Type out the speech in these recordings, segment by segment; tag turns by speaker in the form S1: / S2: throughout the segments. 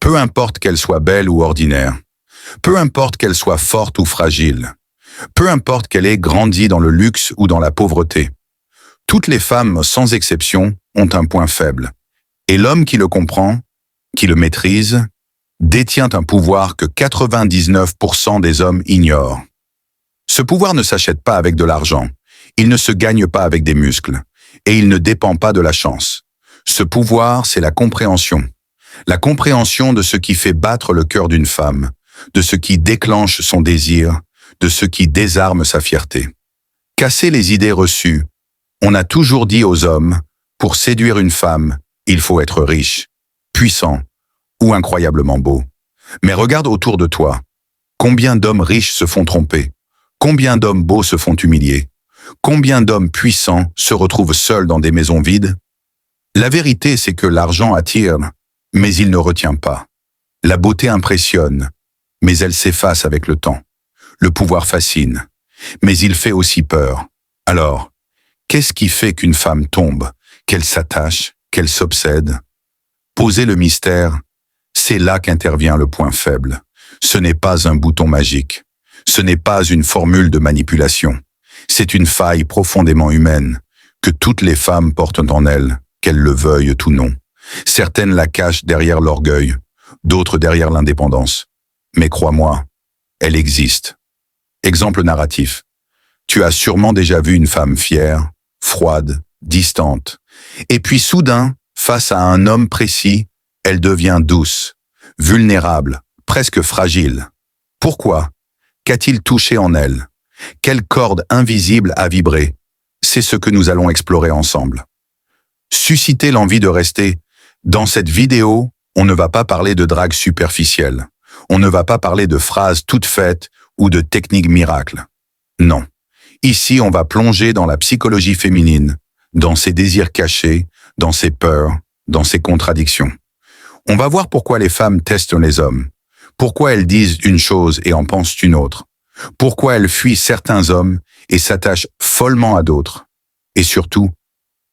S1: Peu importe qu'elle soit belle ou ordinaire, peu importe qu'elle soit forte ou fragile, peu importe qu'elle ait grandi dans le luxe ou dans la pauvreté, toutes les femmes, sans exception, ont un point faible. Et l'homme qui le comprend, qui le maîtrise, détient un pouvoir que 99% des hommes ignorent. Ce pouvoir ne s'achète pas avec de l'argent, il ne se gagne pas avec des muscles, et il ne dépend pas de la chance. Ce pouvoir, c'est la compréhension. La compréhension de ce qui fait battre le cœur d'une femme, de ce qui déclenche son désir, de ce qui désarme sa fierté. Casser les idées reçues. On a toujours dit aux hommes, pour séduire une femme, il faut être riche, puissant ou incroyablement beau. Mais regarde autour de toi. Combien d'hommes riches se font tromper? Combien d'hommes beaux se font humilier? Combien d'hommes puissants se retrouvent seuls dans des maisons vides? La vérité, c'est que l'argent attire, mais il ne retient pas. La beauté impressionne, mais elle s'efface avec le temps. Le pouvoir fascine, mais il fait aussi peur. Alors, qu'est-ce qui fait qu'une femme tombe, qu'elle s'attache, qu'elle s'obsède? Poser le mystère, c'est là qu'intervient le point faible. Ce n'est pas un bouton magique. Ce n'est pas une formule de manipulation. C'est une faille profondément humaine que toutes les femmes portent en elles, qu'elles le veuillent ou non. Certaines la cachent derrière l'orgueil, d'autres derrière l'indépendance. Mais crois-moi, elle existe. Exemple narratif. Tu as sûrement déjà vu une femme fière, froide, distante. Et puis soudain, face à un homme précis, elle devient douce, vulnérable, presque fragile. Pourquoi? Qu'a-t-il touché en elle? Quelle corde invisible a vibré? C'est ce que nous allons explorer ensemble. Susciter l'envie de rester. Dans cette vidéo, on ne va pas parler de drague superficielle. On ne va pas parler de phrases toutes faites ou de techniques miracles. Non. Ici, on va plonger dans la psychologie féminine, dans ses désirs cachés, dans ses peurs, dans ses contradictions. On va voir pourquoi les femmes testent les hommes, pourquoi elles disent une chose et en pensent une autre, pourquoi elles fuient certains hommes et s'attachent follement à d'autres. Et surtout,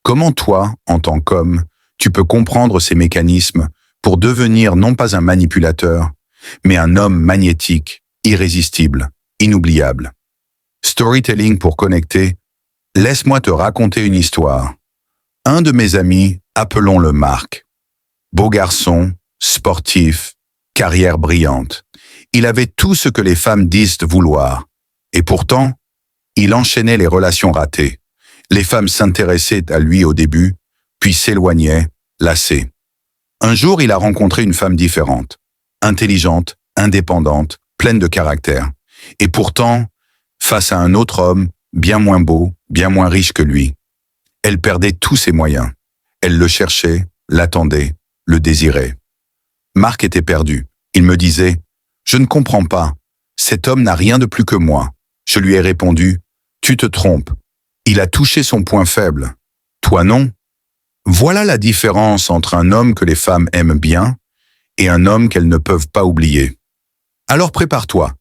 S1: comment toi, en tant qu'homme, tu peux comprendre ces mécanismes pour devenir non pas un manipulateur, mais un homme magnétique, irrésistible, inoubliable. Storytelling pour connecter. Laisse-moi te raconter une histoire. Un de mes amis, appelons-le Marc. Beau garçon, sportif, carrière brillante. Il avait tout ce que les femmes disent vouloir. Et pourtant, il enchaînait les relations ratées. Les femmes s'intéressaient à lui au début, puis s'éloignaient, lassées. Un jour, il a rencontré une femme différente, intelligente, indépendante, pleine de caractère. Et pourtant, face à un autre homme, bien moins beau, bien moins riche que lui, elle perdait tous ses moyens. Elle le cherchait, l'attendait, le désirait. Marc était perdu. Il me disait « Je ne comprends pas. Cet homme n'a rien de plus que moi. » Je lui ai répondu « Tu te trompes. Il a touché son point faible. Toi non. » Voilà la différence entre un homme que les femmes aiment bien et un homme qu'elles ne peuvent pas oublier. Alors prépare-toi,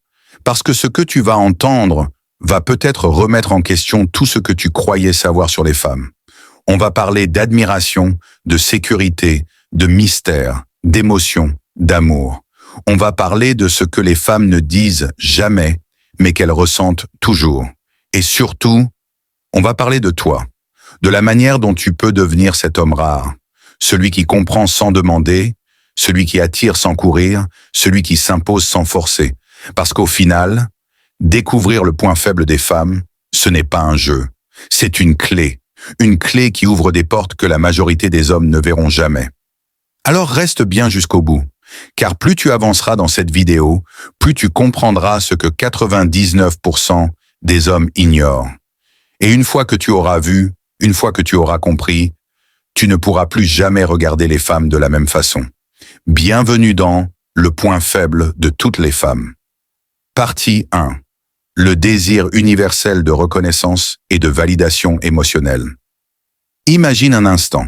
S1: parce que ce que tu vas entendre va peut-être remettre en question tout ce que tu croyais savoir sur les femmes. On va parler d'admiration, de sécurité, de mystère, d'émotion, d'amour. On va parler de ce que les femmes ne disent jamais, mais qu'elles ressentent toujours. Et surtout, on va parler de toi, de la manière dont tu peux devenir cet homme rare, celui qui comprend sans demander, celui qui attire sans courir, celui qui s'impose sans forcer. Parce qu'au final, découvrir le point faible des femmes, ce n'est pas un jeu, c'est une clé qui ouvre des portes que la majorité des hommes ne verront jamais. Alors reste bien jusqu'au bout, car plus tu avanceras dans cette vidéo, plus tu comprendras ce que 99% des hommes ignorent. Et une fois que tu auras vu, une fois que tu auras compris, tu ne pourras plus jamais regarder les femmes de la même façon. Bienvenue dans le point faible de toutes les femmes. Partie 1. Le désir universel de reconnaissance et de validation émotionnelle. Imagine un instant.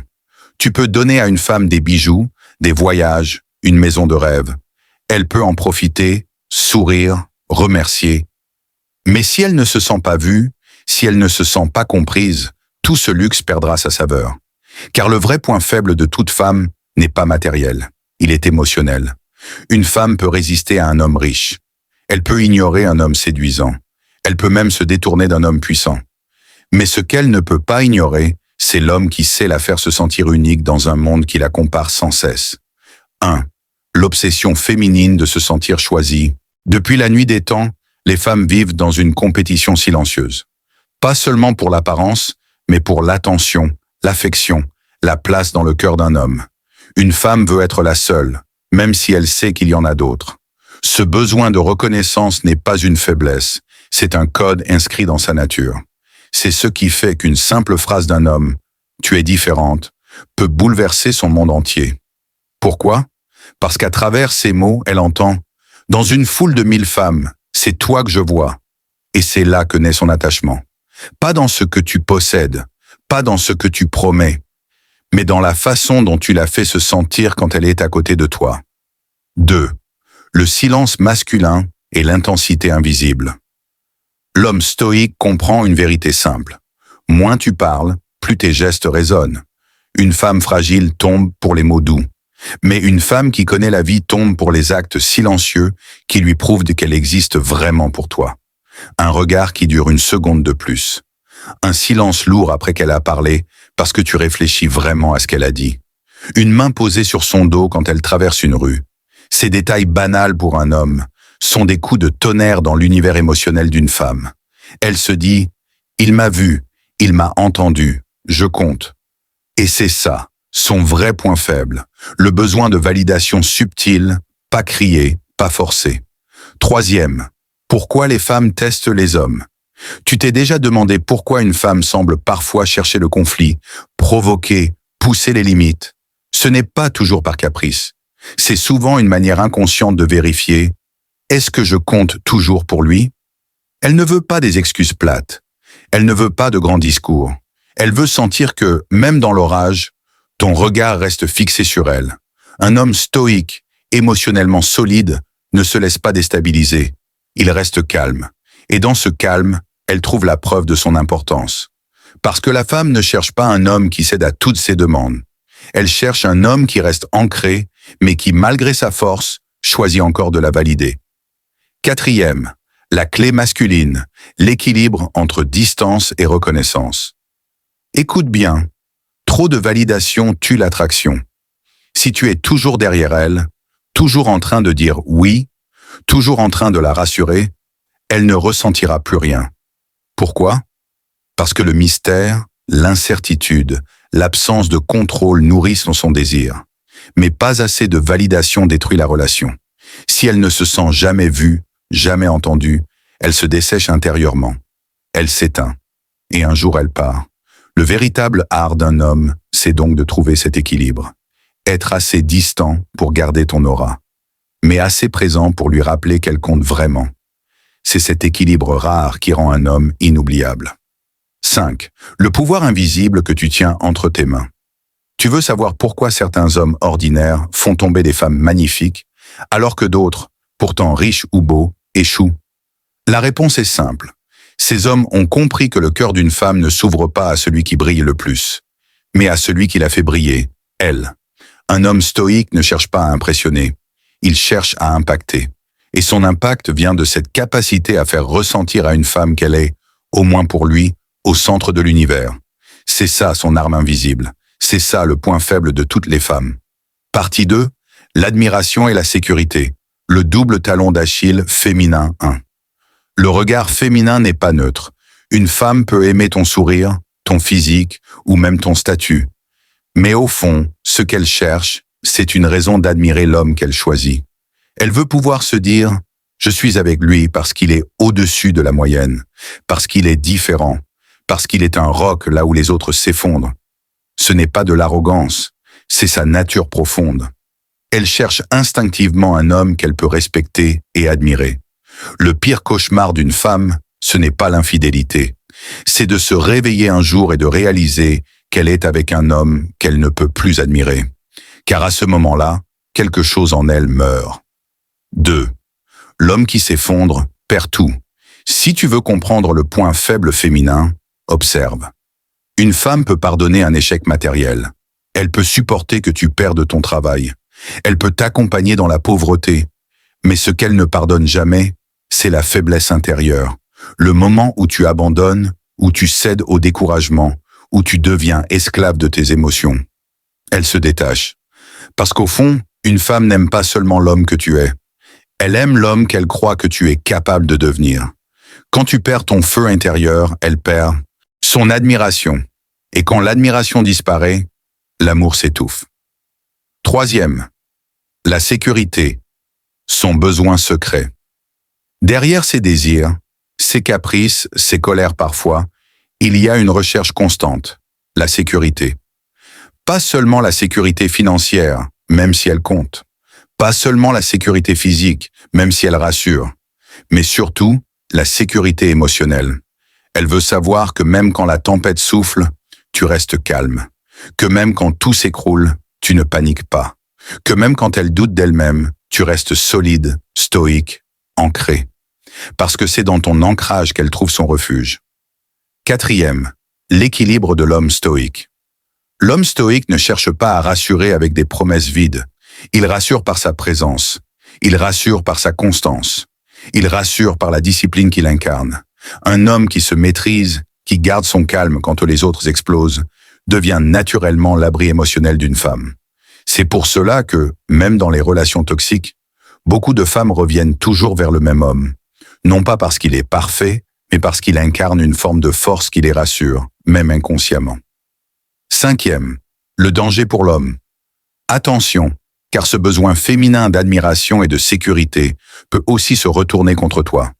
S1: Tu peux donner à une femme des bijoux, des voyages, une maison de rêve. Elle peut en profiter, sourire, remercier. Mais si elle ne se sent pas vue, si elle ne se sent pas comprise, tout ce luxe perdra sa saveur. Car le vrai point faible de toute femme n'est pas matériel, il est émotionnel. Une femme peut résister à un homme riche. Elle peut ignorer un homme séduisant. Elle peut même se détourner d'un homme puissant. Mais ce qu'elle ne peut pas ignorer, c'est l'homme qui sait la faire se sentir unique dans un monde qui la compare sans cesse. 1. L'obsession féminine de se sentir choisie. Depuis la nuit des temps, les femmes vivent dans une compétition silencieuse. Pas seulement pour l'apparence, mais pour l'attention, l'affection, la place dans le cœur d'un homme. Une femme veut être la seule, même si elle sait qu'il y en a d'autres. Ce besoin de reconnaissance n'est pas une faiblesse, c'est un code inscrit dans sa nature. C'est ce qui fait qu'une simple phrase d'un homme, « tu es différente », peut bouleverser son monde entier. Pourquoi? Parce qu'à travers ces mots, elle entend « dans une foule de 1000 femmes, c'est toi que je vois ». Et c'est là que naît son attachement. Pas dans ce que tu possèdes, pas dans ce que tu promets, mais dans la façon dont tu la fais se sentir quand elle est à côté de toi. 2. Le silence masculin et l'intensité invisible. L'homme stoïque comprend une vérité simple. Moins tu parles, plus tes gestes résonnent. Une femme fragile tombe pour les mots doux. Mais une femme qui connaît la vie tombe pour les actes silencieux qui lui prouvent qu'elle existe vraiment pour toi. Un regard qui dure une seconde de plus. Un silence lourd après qu'elle a parlé parce que tu réfléchis vraiment à ce qu'elle a dit. Une main posée sur son dos quand elle traverse une rue. Ces détails banals pour un homme sont des coups de tonnerre dans l'univers émotionnel d'une femme. Elle se dit « il m'a vu, il m'a entendu, je compte ». Et c'est ça, son vrai point faible, le besoin de validation subtile, pas crié, pas forcé. 3. Pourquoi les femmes testent les hommes? Tu t'es déjà demandé pourquoi une femme semble parfois chercher le conflit, provoquer, pousser les limites? Ce n'est pas toujours par caprice. C'est souvent une manière inconsciente de vérifier « est-ce que je compte toujours pour lui ?» Elle ne veut pas des excuses plates. Elle ne veut pas de grands discours. Elle veut sentir que, même dans l'orage, ton regard reste fixé sur elle. Un homme stoïque, émotionnellement solide, ne se laisse pas déstabiliser. Il reste calme. Et dans ce calme, elle trouve la preuve de son importance. Parce que la femme ne cherche pas un homme qui cède à toutes ses demandes. Elle cherche un homme qui reste ancré, mais qui, malgré sa force, choisit encore de la valider. 4. La clé masculine, l'équilibre entre distance et reconnaissance. Écoute bien, trop de validation tue l'attraction. Si tu es toujours derrière elle, toujours en train de dire oui, toujours en train de la rassurer, elle ne ressentira plus rien. Pourquoi? Parce que le mystère, l'incertitude, l'absence de contrôle nourrissent son désir. Mais pas assez de validation détruit la relation. Si elle ne se sent jamais vue, jamais entendue, elle se dessèche intérieurement. Elle s'éteint. Et un jour elle part. Le véritable art d'un homme, c'est donc de trouver cet équilibre. Être assez distant pour garder ton aura, mais assez présent pour lui rappeler qu'elle compte vraiment. C'est cet équilibre rare qui rend un homme inoubliable. 5. Le pouvoir invisible que tu tiens entre tes mains. Tu veux savoir pourquoi certains hommes ordinaires font tomber des femmes magnifiques, alors que d'autres, pourtant riches ou beaux, échouent? La réponse est simple. Ces hommes ont compris que le cœur d'une femme ne s'ouvre pas à celui qui brille le plus, mais à celui qui la fait briller, elle. Un homme stoïque ne cherche pas à impressionner, il cherche à impacter. Et son impact vient de cette capacité à faire ressentir à une femme qu'elle est, au moins pour lui, au centre de l'univers. C'est ça son arme invisible. C'est ça le point faible de toutes les femmes. Partie 2. L'admiration et la sécurité. Le double talon d'Achille féminin 1. Le regard féminin n'est pas neutre. Une femme peut aimer ton sourire, ton physique ou même ton statut. Mais au fond, ce qu'elle cherche, c'est une raison d'admirer l'homme qu'elle choisit. Elle veut pouvoir se dire « je suis avec lui parce qu'il est au-dessus de la moyenne, parce qu'il est différent, parce qu'il est un roc là où les autres s'effondrent. » Ce n'est pas de l'arrogance, c'est sa nature profonde. Elle cherche instinctivement un homme qu'elle peut respecter et admirer. Le pire cauchemar d'une femme, ce n'est pas l'infidélité. C'est de se réveiller un jour et de réaliser qu'elle est avec un homme qu'elle ne peut plus admirer. Car à ce moment-là, quelque chose en elle meurt. 2. L'homme qui s'effondre perd tout. Si tu veux comprendre le point faible féminin, observe. Une femme peut pardonner un échec matériel. Elle peut supporter que tu perdes ton travail. Elle peut t'accompagner dans la pauvreté, mais ce qu'elle ne pardonne jamais, c'est la faiblesse intérieure, le moment où tu abandonnes, où tu cèdes au découragement, où tu deviens esclave de tes émotions. Elle se détache. Parce qu'au fond, une femme n'aime pas seulement l'homme que tu es. Elle aime l'homme qu'elle croit que tu es capable de devenir. Quand tu perds ton feu intérieur, elle perd son admiration. Et quand l'admiration disparaît, l'amour s'étouffe. Troisième, la sécurité, son besoin secret. Derrière ses désirs, ses caprices, ses colères parfois, il y a une recherche constante, la sécurité. Pas seulement la sécurité financière, même si elle compte. Pas seulement la sécurité physique, même si elle rassure. Mais surtout, la sécurité émotionnelle. Elle veut savoir que même quand la tempête souffle, tu restes calme. Que même quand tout s'écroule, tu ne paniques pas. Que même quand elle doute d'elle-même, tu restes solide, stoïque, ancré. Parce que c'est dans ton ancrage qu'elle trouve son refuge. Quatrième, l'équilibre de l'homme stoïque. L'homme stoïque ne cherche pas à rassurer avec des promesses vides. Il rassure par sa présence. Il rassure par sa constance. Il rassure par la discipline qu'il incarne. Un homme qui se maîtrise, qui garde son calme quand les autres explosent, devient naturellement l'abri émotionnel d'une femme. C'est pour cela que, même dans les relations toxiques, beaucoup de femmes reviennent toujours vers le même homme. Non pas parce qu'il est parfait, mais parce qu'il incarne une forme de force qui les rassure, même inconsciemment. Cinquième, le danger pour l'homme. Attention, car ce besoin féminin d'admiration et de sécurité peut aussi se retourner contre toi.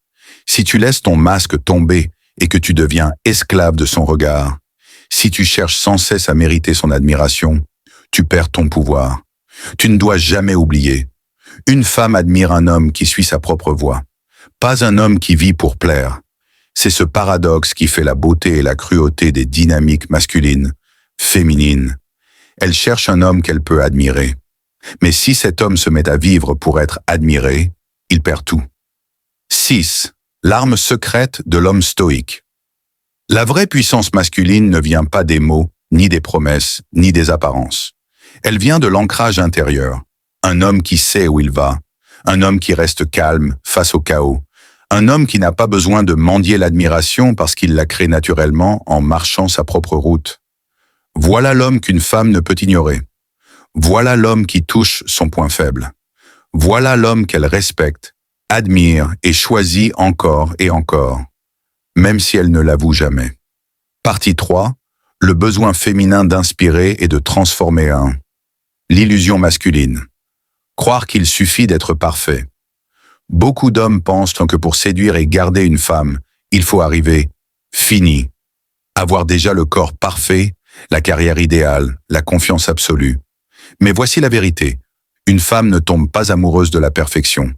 S1: Si tu laisses ton masque tomber et que tu deviens esclave de son regard, si tu cherches sans cesse à mériter son admiration, tu perds ton pouvoir. Tu ne dois jamais oublier. Une femme admire un homme qui suit sa propre voie, pas un homme qui vit pour plaire. C'est ce paradoxe qui fait la beauté et la cruauté des dynamiques masculines, féminines. Elle cherche un homme qu'elle peut admirer. Mais si cet homme se met à vivre pour être admiré, il perd tout. 6. L'arme secrète de l'homme stoïque. La vraie puissance masculine ne vient pas des mots, ni des promesses, ni des apparences. Elle vient de l'ancrage intérieur. Un homme qui sait où il va. Un homme qui reste calme face au chaos. Un homme qui n'a pas besoin de mendier l'admiration parce qu'il la crée naturellement en marchant sa propre route. Voilà l'homme qu'une femme ne peut ignorer. Voilà l'homme qui touche son point faible. Voilà l'homme qu'elle respecte, admire et choisit encore et encore, même si elle ne l'avoue jamais. Partie 3. Le besoin féminin d'inspirer et de transformer un. L'illusion masculine. Croire qu'il suffit d'être parfait. Beaucoup d'hommes pensent que pour séduire et garder une femme, il faut arriver fini, avoir déjà le corps parfait, la carrière idéale, la confiance absolue. Mais voici la vérité. Une femme ne tombe pas amoureuse de la perfection.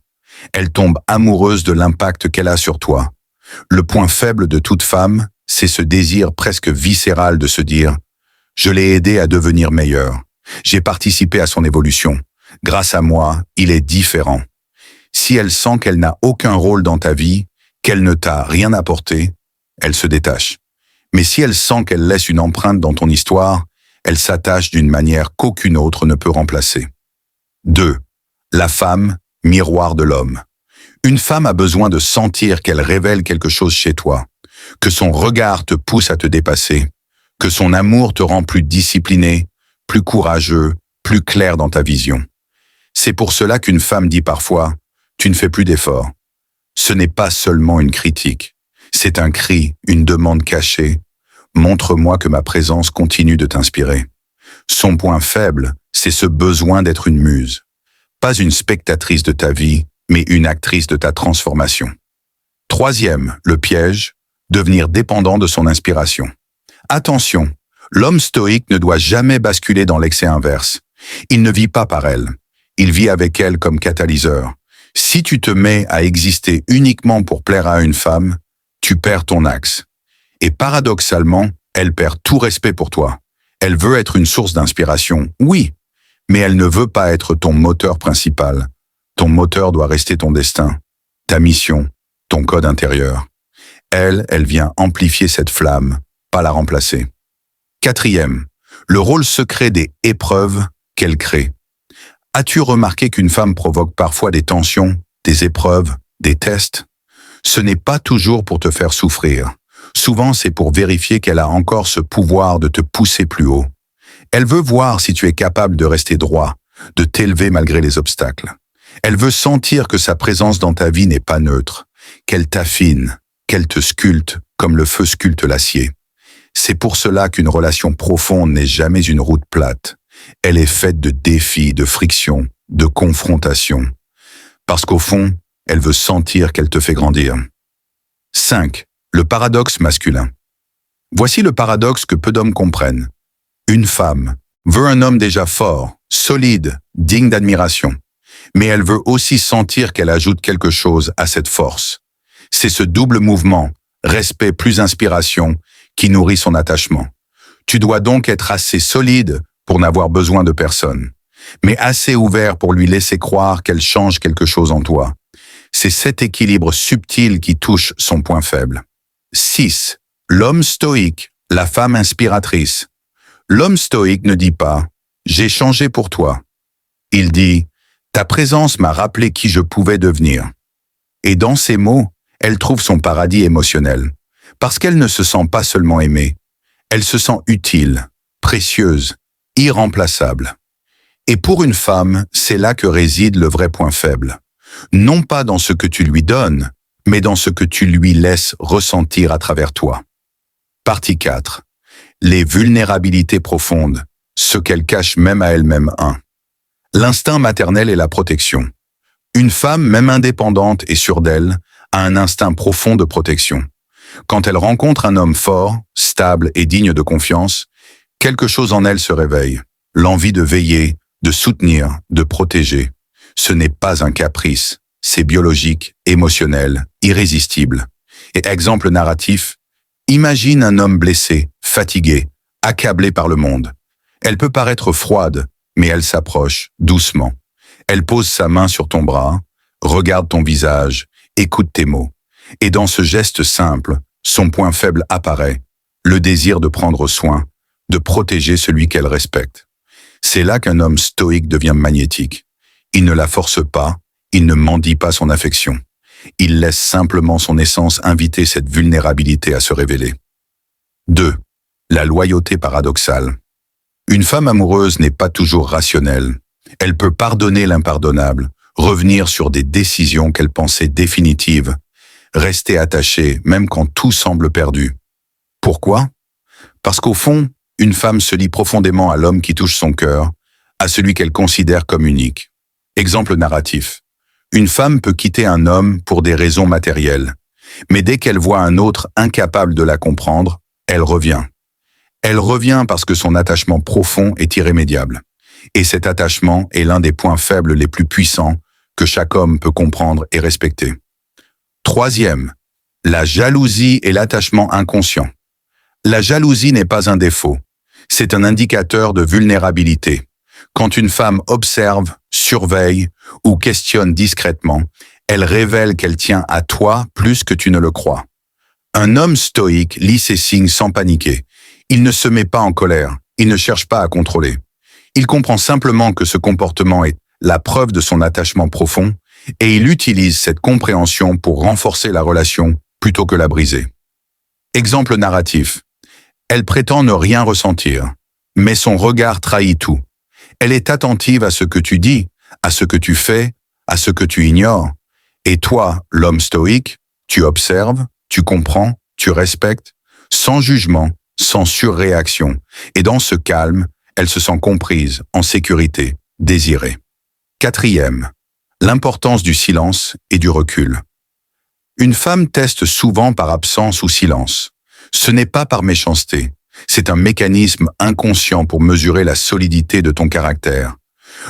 S1: Elle tombe amoureuse de l'impact qu'elle a sur toi. Le point faible de toute femme, c'est ce désir presque viscéral de se dire « Je l'ai aidé à devenir meilleur. J'ai participé à son évolution. Grâce à moi, il est différent. » Si elle sent qu'elle n'a aucun rôle dans ta vie, qu'elle ne t'a rien apporté, elle se détache. Mais si elle sent qu'elle laisse une empreinte dans ton histoire, elle s'attache d'une manière qu'aucune autre ne peut remplacer. 2. La femme, miroir de l'homme. Une femme a besoin de sentir qu'elle révèle quelque chose chez toi, que son regard te pousse à te dépasser, que son amour te rend plus discipliné, plus courageux, plus clair dans ta vision. C'est pour cela qu'une femme dit parfois « Tu ne fais plus d'efforts ». Ce n'est pas seulement une critique, c'est un cri, une demande cachée. Montre-moi que ma présence continue de t'inspirer. Son point faible, c'est ce besoin d'être une muse. Pas une spectatrice de ta vie, mais une actrice de ta transformation. 3. Le piège, devenir dépendant de son inspiration. Attention, l'homme stoïque ne doit jamais basculer dans l'excès inverse. Il ne vit pas par elle, il vit avec elle comme catalyseur. Si tu te mets à exister uniquement pour plaire à une femme, tu perds ton axe. Et paradoxalement, elle perd tout respect pour toi. Elle veut être une source d'inspiration, oui, mais elle ne veut pas être ton moteur principal. Ton moteur doit rester ton destin, ta mission, ton code intérieur. Elle vient amplifier cette flamme, pas la remplacer. 4. Le rôle secret des épreuves qu'elle crée. As-tu remarqué qu'une femme provoque parfois des tensions, des épreuves, des tests? Ce n'est pas toujours pour te faire souffrir. Souvent, c'est pour vérifier qu'elle a encore ce pouvoir de te pousser plus haut. Elle veut voir si tu es capable de rester droit, de t'élever malgré les obstacles. Elle veut sentir que sa présence dans ta vie n'est pas neutre, qu'elle t'affine, qu'elle te sculpte comme le feu sculpte l'acier. C'est pour cela qu'une relation profonde n'est jamais une route plate. Elle est faite de défis, de frictions, de confrontations. Parce qu'au fond, elle veut sentir qu'elle te fait grandir. 5. Le paradoxe masculin. Voici le paradoxe que peu d'hommes comprennent. Une femme veut un homme déjà fort, solide, digne d'admiration. Mais elle veut aussi sentir qu'elle ajoute quelque chose à cette force. C'est ce double mouvement, respect plus inspiration, qui nourrit son attachement. Tu dois donc être assez solide pour n'avoir besoin de personne, mais assez ouvert pour lui laisser croire qu'elle change quelque chose en toi. C'est cet équilibre subtil qui touche son point faible. 6. L'homme stoïque, la femme inspiratrice. L'homme stoïque ne dit pas « j'ai changé pour toi ». Il dit « ta présence m'a rappelé qui je pouvais devenir ». Et dans ces mots, elle trouve son paradis émotionnel, parce qu'elle ne se sent pas seulement aimée, elle se sent utile, précieuse, irremplaçable. Et pour une femme, c'est là que réside le vrai point faible. Non pas dans ce que tu lui donnes, mais dans ce que tu lui laisses ressentir à travers toi. Partie 4. Les vulnérabilités profondes, ce qu'elle cache même à elle-même. 1. L'instinct maternel et la protection. Une femme, même indépendante et sûre d'elle, a un instinct profond de protection. Quand elle rencontre un homme fort, stable et digne de confiance, quelque chose en elle se réveille. L'envie de veiller, de soutenir, de protéger. Ce n'est pas un caprice, c'est biologique, émotionnel, irrésistible. Et exemple narratif, imagine un homme blessé, fatigué, accablé par le monde. Elle peut paraître froide, mais elle s'approche, doucement. Elle pose sa main sur ton bras, regarde ton visage, écoute tes mots. Et dans ce geste simple, son point faible apparaît, le désir de prendre soin, de protéger celui qu'elle respecte. C'est là qu'un homme stoïque devient magnétique. Il ne la force pas, il ne mendie pas son affection. Il laisse simplement son essence inviter cette vulnérabilité à se révéler. 2. La loyauté paradoxale. Une femme amoureuse n'est pas toujours rationnelle. Elle peut pardonner l'impardonnable, revenir sur des décisions qu'elle pensait définitives, rester attachée même quand tout semble perdu. Pourquoi? Parce qu'au fond, une femme se lie profondément à l'homme qui touche son cœur, à celui qu'elle considère comme unique. Exemple narratif. Une femme peut quitter un homme pour des raisons matérielles, mais dès qu'elle voit un autre incapable de la comprendre, elle revient. Elle revient parce que son attachement profond est irrémédiable. Et cet attachement est l'un des points faibles les plus puissants que chaque homme peut comprendre et respecter. 3. La jalousie et l'attachement inconscient. La jalousie n'est pas un défaut, c'est un indicateur de vulnérabilité. Quand une femme observe, surveille ou questionne discrètement, elle révèle qu'elle tient à toi plus que tu ne le crois. Un homme stoïque lit ces signes sans paniquer. Il ne se met pas en colère, il ne cherche pas à contrôler. Il comprend simplement que ce comportement est la preuve de son attachement profond et il utilise cette compréhension pour renforcer la relation plutôt que la briser. Exemple narratif. Elle prétend ne rien ressentir, mais son regard trahit tout. Elle est attentive à ce que tu dis, à ce que tu fais, à ce que tu ignores. Et toi, l'homme stoïque, tu observes, tu comprends, tu respectes, sans jugement, sans surréaction. Et dans ce calme, elle se sent comprise, en sécurité, désirée. 4. L'importance du silence et du recul. Une femme teste souvent par absence ou silence. Ce n'est pas par méchanceté. C'est un mécanisme inconscient pour mesurer la solidité de ton caractère.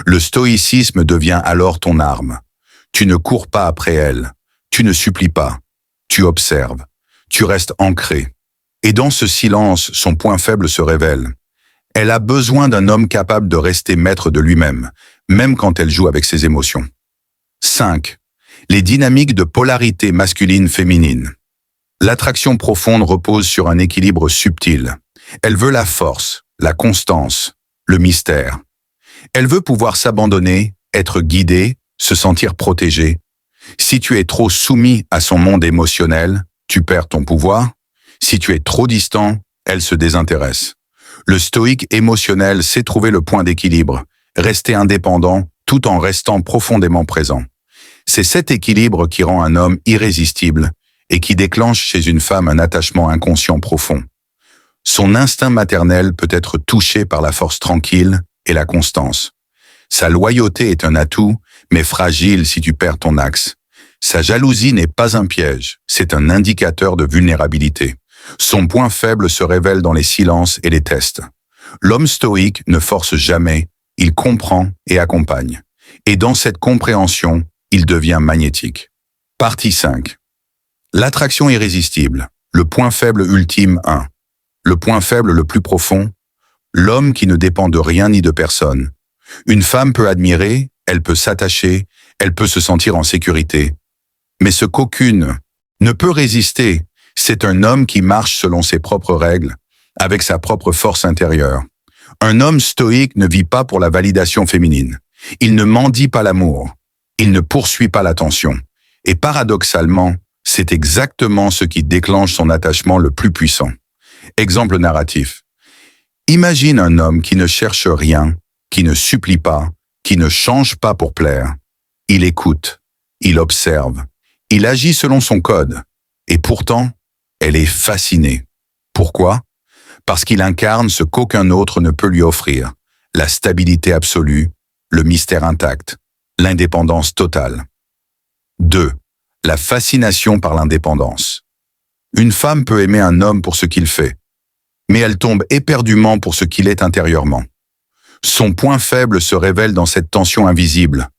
S1: Le stoïcisme devient alors ton arme. Tu ne cours pas après elle. Tu ne supplies pas. Tu observes. Tu restes ancré. Et dans ce silence, son point faible se révèle. Elle a besoin d'un homme capable de rester maître de lui-même, même quand elle joue avec ses émotions. 5. Les dynamiques de polarité masculine-féminine. L'attraction profonde repose sur un équilibre subtil. Elle veut la force, la constance, le mystère. Elle veut pouvoir s'abandonner, être guidée, se sentir protégée. Si tu es trop soumis à son monde émotionnel, tu perds ton pouvoir. Si tu es trop distant, elle se désintéresse. Le stoïque émotionnel sait trouver le point d'équilibre, rester indépendant tout en restant profondément présent. C'est cet équilibre qui rend un homme irrésistible et qui déclenche chez une femme un attachement inconscient profond. Son instinct maternel peut être touché par la force tranquille et la constance. Sa loyauté est un atout, mais fragile si tu perds ton axe. Sa jalousie n'est pas un piège, c'est un indicateur de vulnérabilité. Son point faible se révèle dans les silences et les tests. L'homme stoïque ne force jamais, il comprend et accompagne. Et dans cette compréhension, il devient magnétique. Partie 5. L'attraction irrésistible. Le point faible ultime 1. Le point faible le plus profond. L'homme qui ne dépend de rien ni de personne. Une femme peut admirer, elle peut s'attacher, elle peut se sentir en sécurité. Mais ce qu'aucune ne peut résister, c'est un homme qui marche selon ses propres règles, avec sa propre force intérieure. Un homme stoïque ne vit pas pour la validation féminine. Il ne mendie pas l'amour. Il ne poursuit pas l'attention. Et paradoxalement, c'est exactement ce qui déclenche son attachement le plus puissant. Exemple narratif. Imagine un homme qui ne cherche rien, qui ne supplie pas, qui ne change pas pour plaire. Il écoute, il observe, il agit selon son code. Et pourtant, elle est fascinée. Pourquoi? Parce qu'il incarne ce qu'aucun autre ne peut lui offrir. La stabilité absolue, le mystère intact, l'indépendance totale. 2. La fascination par l'indépendance. Une femme peut aimer un homme pour ce qu'il fait, mais elle tombe éperdument pour ce qu'il est intérieurement. Son point faible se révèle dans cette tension invisible.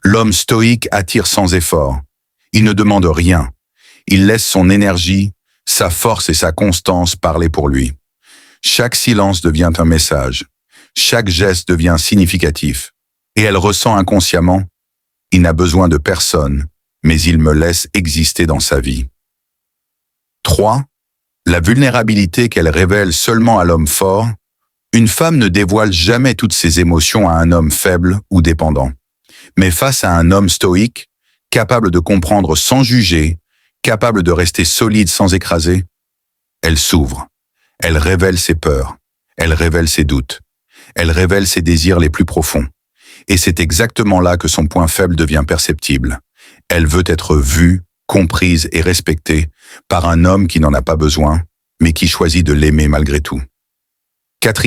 S1: L'homme stoïque attire sans effort. Il ne demande rien. Il laisse son énergie, sa force et sa constance parler pour lui. Chaque silence devient un message. Chaque geste devient significatif. Et elle ressent inconsciemment, il n'a besoin de personne, mais il me laisse exister dans sa vie. 3. La vulnérabilité qu'elle révèle seulement à l'homme fort. Une femme ne dévoile jamais toutes ses émotions à un homme faible ou dépendant. Mais face à un homme stoïque, capable de comprendre sans juger, capable de rester solide sans écraser, elle s'ouvre. Elle révèle ses peurs. Elle révèle ses doutes. Elle révèle ses désirs les plus profonds. Et c'est exactement là que son point faible devient perceptible. Elle veut être vue, comprise et respectée par un homme qui n'en a pas besoin, mais qui choisit de l'aimer malgré tout. 4.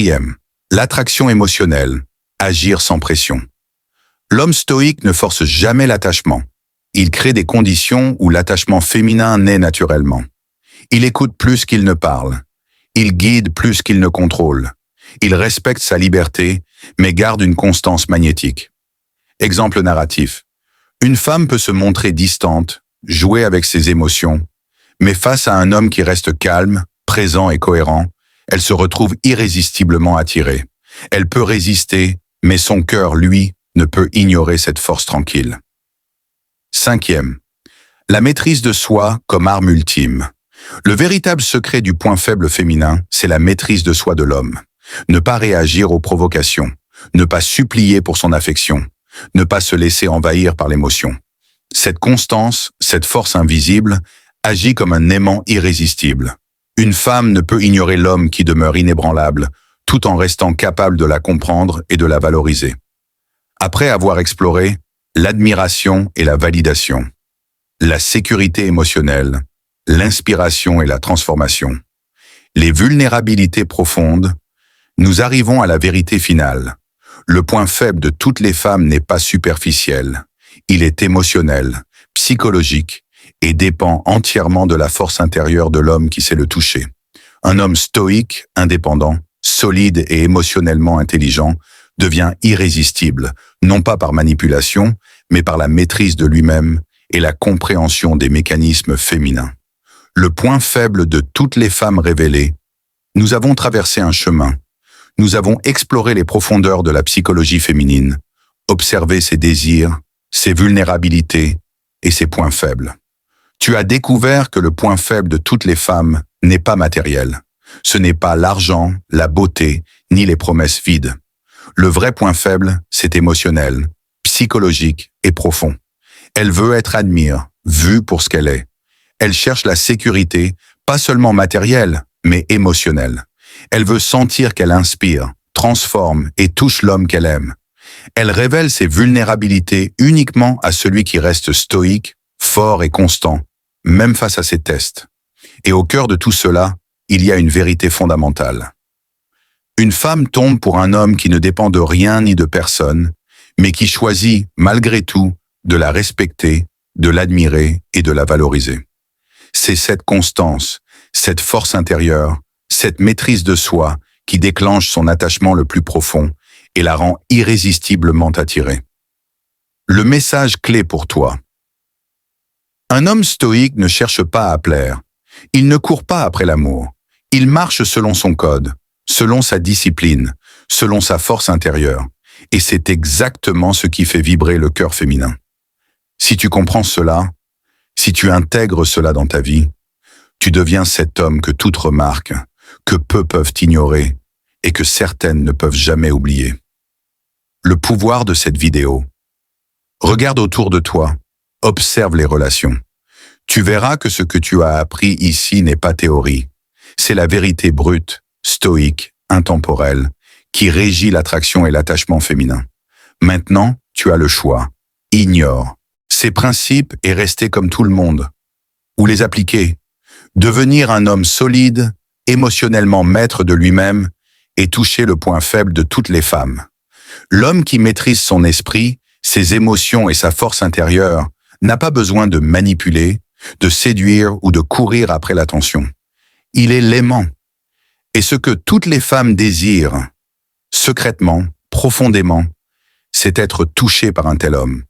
S1: L'attraction émotionnelle. Agir sans pression. L'homme stoïque ne force jamais l'attachement. Il crée des conditions où l'attachement féminin naît naturellement. Il écoute plus qu'il ne parle. Il guide plus qu'il ne contrôle. Il respecte sa liberté, mais garde une constance magnétique. Exemple narratif. Une femme peut se montrer distante, jouer avec ses émotions, mais face à un homme qui reste calme, présent et cohérent, elle se retrouve irrésistiblement attirée. Elle peut résister, mais son cœur, lui, ne peut ignorer cette force tranquille. 5. La maîtrise de soi comme arme ultime. Le véritable secret du point faible féminin, c'est la maîtrise de soi de l'homme. Ne pas réagir aux provocations, ne pas supplier pour son affection, ne pas se laisser envahir par l'émotion. Cette constance, cette force invisible, agit comme un aimant irrésistible. Une femme ne peut ignorer l'homme qui demeure inébranlable, tout en restant capable de la comprendre et de la valoriser. Après avoir exploré l'admiration et la validation, la sécurité émotionnelle, l'inspiration et la transformation, les vulnérabilités profondes, nous arrivons à la vérité finale. Le point faible de toutes les femmes n'est pas superficiel. Il est émotionnel, psychologique et dépend entièrement de la force intérieure de l'homme qui sait le toucher. Un homme stoïque, indépendant, solide et émotionnellement intelligent devient irrésistible, non pas par manipulation, mais par la maîtrise de lui-même et la compréhension des mécanismes féminins. Le point faible de toutes les femmes révélées, nous avons traversé un chemin. Nous avons exploré les profondeurs de la psychologie féminine, observé ses désirs, ses vulnérabilités et ses points faibles. Tu as découvert que le point faible de toutes les femmes n'est pas matériel. Ce n'est pas l'argent, la beauté, ni les promesses vides. Le vrai point faible, c'est émotionnel, psychologique et profond. Elle veut être admirée, vue pour ce qu'elle est. Elle cherche la sécurité, pas seulement matérielle, mais émotionnelle. Elle veut sentir qu'elle inspire, transforme et touche l'homme qu'elle aime. Elle révèle ses vulnérabilités uniquement à celui qui reste stoïque, fort et constant, même face à ses tests. Et au cœur de tout cela, il y a une vérité fondamentale. Une femme tombe pour un homme qui ne dépend de rien ni de personne, mais qui choisit, malgré tout, de la respecter, de l'admirer et de la valoriser. C'est cette constance, cette force intérieure, cette maîtrise de soi qui déclenche son attachement le plus profond et la rend irrésistiblement attirée. Le message clé pour toi. Un homme stoïque ne cherche pas à plaire. Il ne court pas après l'amour. Il marche selon son code, selon sa discipline, selon sa force intérieure. Et c'est exactement ce qui fait vibrer le cœur féminin. Si tu comprends cela, si tu intègres cela dans ta vie, tu deviens cet homme que toutes remarquent, que peu peuvent ignorer et que certaines ne peuvent jamais oublier. Le pouvoir de cette vidéo. Regarde autour de toi, observe les relations. Tu verras que ce que tu as appris ici n'est pas théorie. C'est la vérité brute, stoïque, intemporelle, qui régit l'attraction et l'attachement féminin. Maintenant, tu as le choix. Ignore ces principes et rester comme tout le monde. Ou les appliquer. Devenir un homme solide, émotionnellement maître de lui-même et toucher le point faible de toutes les femmes. L'homme qui maîtrise son esprit, ses émotions et sa force intérieure n'a pas besoin de manipuler, de séduire ou de courir après l'attention. Il est l'aimant. Et ce que toutes les femmes désirent, secrètement, profondément, c'est être touchées par un tel homme.